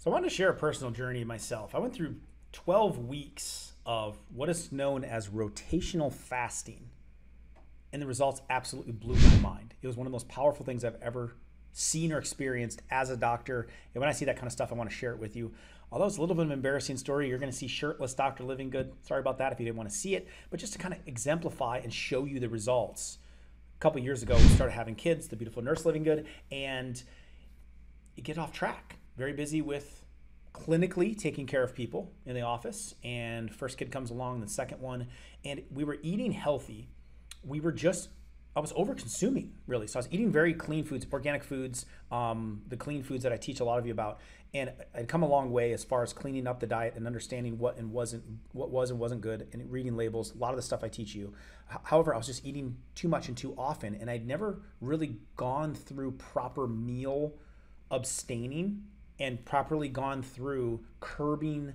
So I wanted to share a personal journey myself. I went through 12 weeks of what is known as rotational fasting, and the results absolutely blew my mind. It was one of the most powerful things I've ever seen or experienced as a doctor. And when I see that kind of stuff, I want to share it with you. Although it's a little bit of an embarrassing story, you're going to see shirtless Dr. Livingood. Sorry about that if you didn't want to see it, but just to kind of exemplify and show you the results. A couple of years ago, we started having kids, the beautiful nurse Livingood, and you get off track. Very busy with clinically taking care of people in the office, and first kid comes along, the second one, and we were eating healthy. I was over consuming really. So I was eating very clean foods, organic foods, the clean foods that I teach a lot of you about. And I'd come a long way as far as cleaning up the diet and understanding what was and wasn't good, and reading labels, a lot of the stuff I teach you. However, I was just eating too much and too often, and I'd never really gone through proper meal abstaining and properly gone through curbing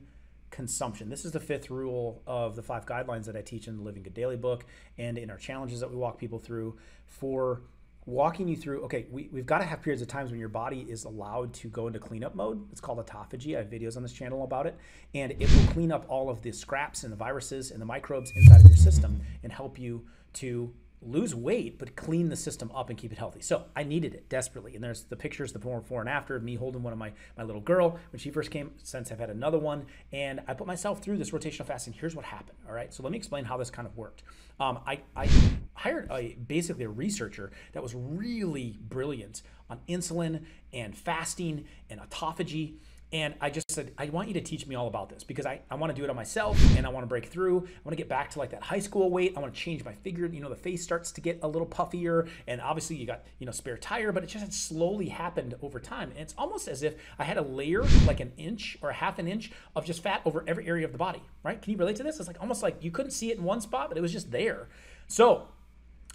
consumption. This is the fifth rule of the 5 guidelines that I teach in the Living Good Daily book and in our challenges that we walk people through, for walking you through, okay, we've got to have periods of times when your body is allowed to go into cleanup mode. It's called autophagy. I have videos on this channel about it, and it will clean up all of the scraps and the viruses and the microbes inside of your system and help you to lose weight, but clean the system up and keep it healthy. So I needed it desperately. And there's the pictures, the before and after of me holding one of my little girl when she first came. Since I've had another one, and I put myself through this rotational fasting. Here's what happened. All right. So let me explain how this kind of worked. I hired basically a researcher that was really brilliant on insulin and fasting and autophagy. And I just said, I want you to teach me all about this, because I want to do it on myself, and I want to break through. I want to get back to like that high school weight. I want to change my figure. The face starts to get a little puffier, and obviously you got, spare tire, but it just had slowly happened over time. And it's almost as if I had a layer, like an inch or a half an inch of just fat over every area of the body, right? Can you relate to this? It's like almost like you couldn't see it in one spot, but it was just there. So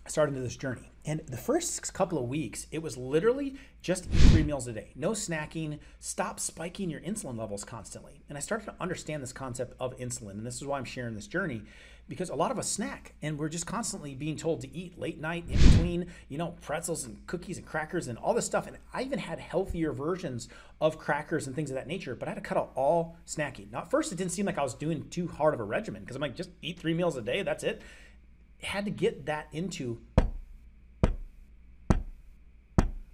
I started into this journey. And the first couple of weeks, it was literally just eat 3 meals a day. No snacking. Stop spiking your insulin levels constantly. And I started to understand this concept of insulin. And this is why I'm sharing this journey, because a lot of us snack, and we're just constantly being told to eat late night in between, pretzels and cookies and crackers and all this stuff. And I even had healthier versions of crackers and things of that nature, but I had to cut out all snacking. Now, at first, it didn't seem like I was doing too hard of a regimen, because I'm like, just eat 3 meals a day. That's it. Had to get that into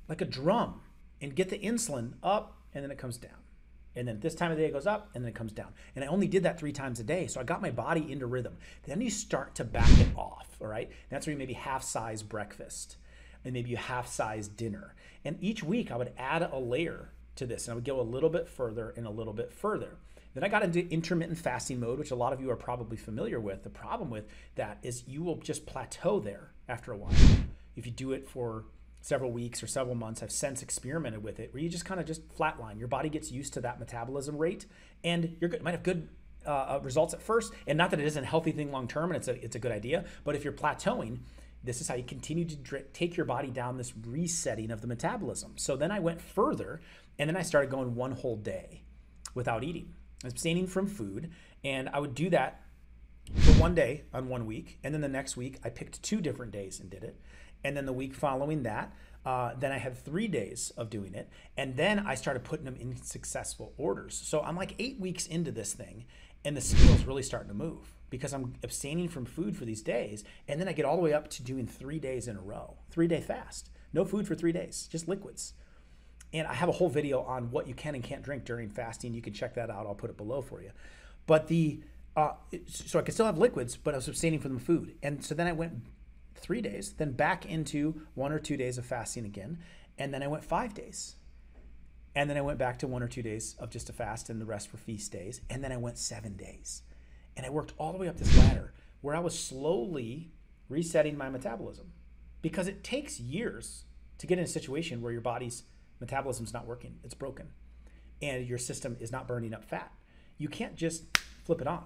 like a drum and get the insulin up, and then it comes down. And then this time of the day it goes up, and then it comes down. And I only did that 3 times a day. So I got my body into rhythm. Then you start to back it off, all right? That's where you maybe half-size breakfast and maybe you half-size dinner. And each week I would add a layer to this, and I would go a little bit further and a little bit further. Then I got into intermittent fasting mode, which a lot of you are probably familiar with. The problem with that is you will just plateau there after a while. If you do it for several weeks or several months, I've since experimented with it, where you just kind of just flatline. Your body gets used to that metabolism rate, and you're good. Might have good results at first, and not that it isn't a healthy thing long term, and it's a good idea. But if you're plateauing, this is how you continue to take your body down this resetting of the metabolism. So then I went further, and then I started going 1 whole day without eating, abstaining from food, and I would do that for 1 day on 1 week, and then the next week I picked 2 different days and did it. And then the week following that, then I had 3 days of doing it. And then I started putting them in successful orders. So I'm like 8 weeks into this thing, and the scale's really starting to move, because I'm abstaining from food for these days. And then I get all the way up to doing 3 days in a row, 3-day fast, no food for 3 days, just liquids. And I have a whole video on what you can and can't drink during fasting. You can check that out. I'll put it below for you. But so I could still have liquids, but I was abstaining from the food. And so then I went 3 days, then back into 1 or 2 days of fasting again. And then I went 5 days. And then I went back to 1 or 2 days of just a fast, and the rest were feast days. And then I went 7 days. And I worked all the way up this ladder where I was slowly resetting my metabolism, because it takes years to get in a situation where your body's metabolism's not working. It's broken. And your system is not burning up fat. You can't just flip it on.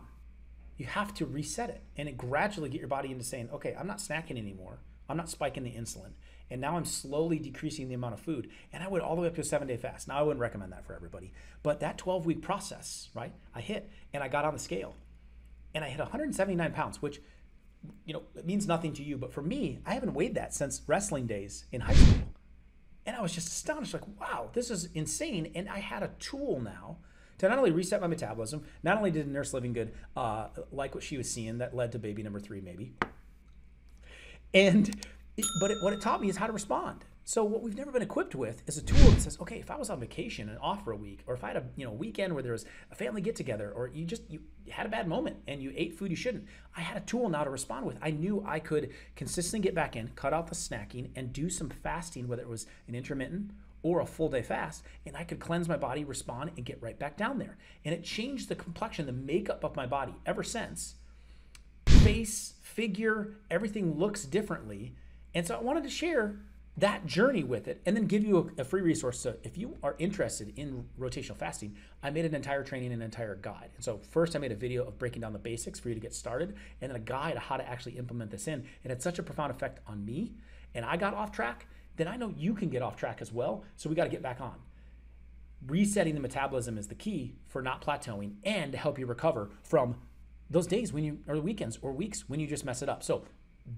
You have to reset it and gradually get your body into saying, okay, I'm not snacking anymore. I'm not spiking the insulin. And now I'm slowly decreasing the amount of food. And I went all the way up to a 7-day fast. Now, I wouldn't recommend that for everybody. But that 12-week process, right, I hit, and I got on the scale. And I hit 179 pounds, which, it means nothing to you. But for me, I haven't weighed that since wrestling days in high school. And I was just astonished, like, wow, this is insane. And I had a tool now to not only reset my metabolism, not only did Nurse Livingood like what she was seeing, that led to baby number 3 maybe. But what it taught me is how to respond. So what we've never been equipped with is a tool that says, okay, if I was on vacation and off for a week, or if I had a weekend where there was a family get together, or you had a bad moment and you ate food you shouldn't, I had a tool now to respond with. I knew I could consistently get back in, cut out the snacking, and do some fasting, whether it was an intermittent or a full day fast, and I could cleanse my body, respond, and get right back down there. And it changed the complexion, the makeup of my body ever since. Face, figure, everything looks differently. And so I wanted to share that journey with it, and then give you a free resource. So if you are interested in rotational fasting, I made an entire training and an entire guide. And so first I made a video of breaking down the basics for you to get started, and then a guide of how to actually implement this in. It had such a profound effect on me, and I got off track, then I know you can get off track as well. So we got to get back on. Resetting the metabolism is the key for not plateauing and to help you recover from those days when you, or weekends or weeks when you just mess it up. So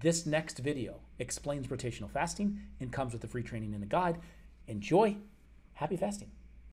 this next video explains rotational fasting and comes with a free training and a guide. Enjoy. Happy fasting.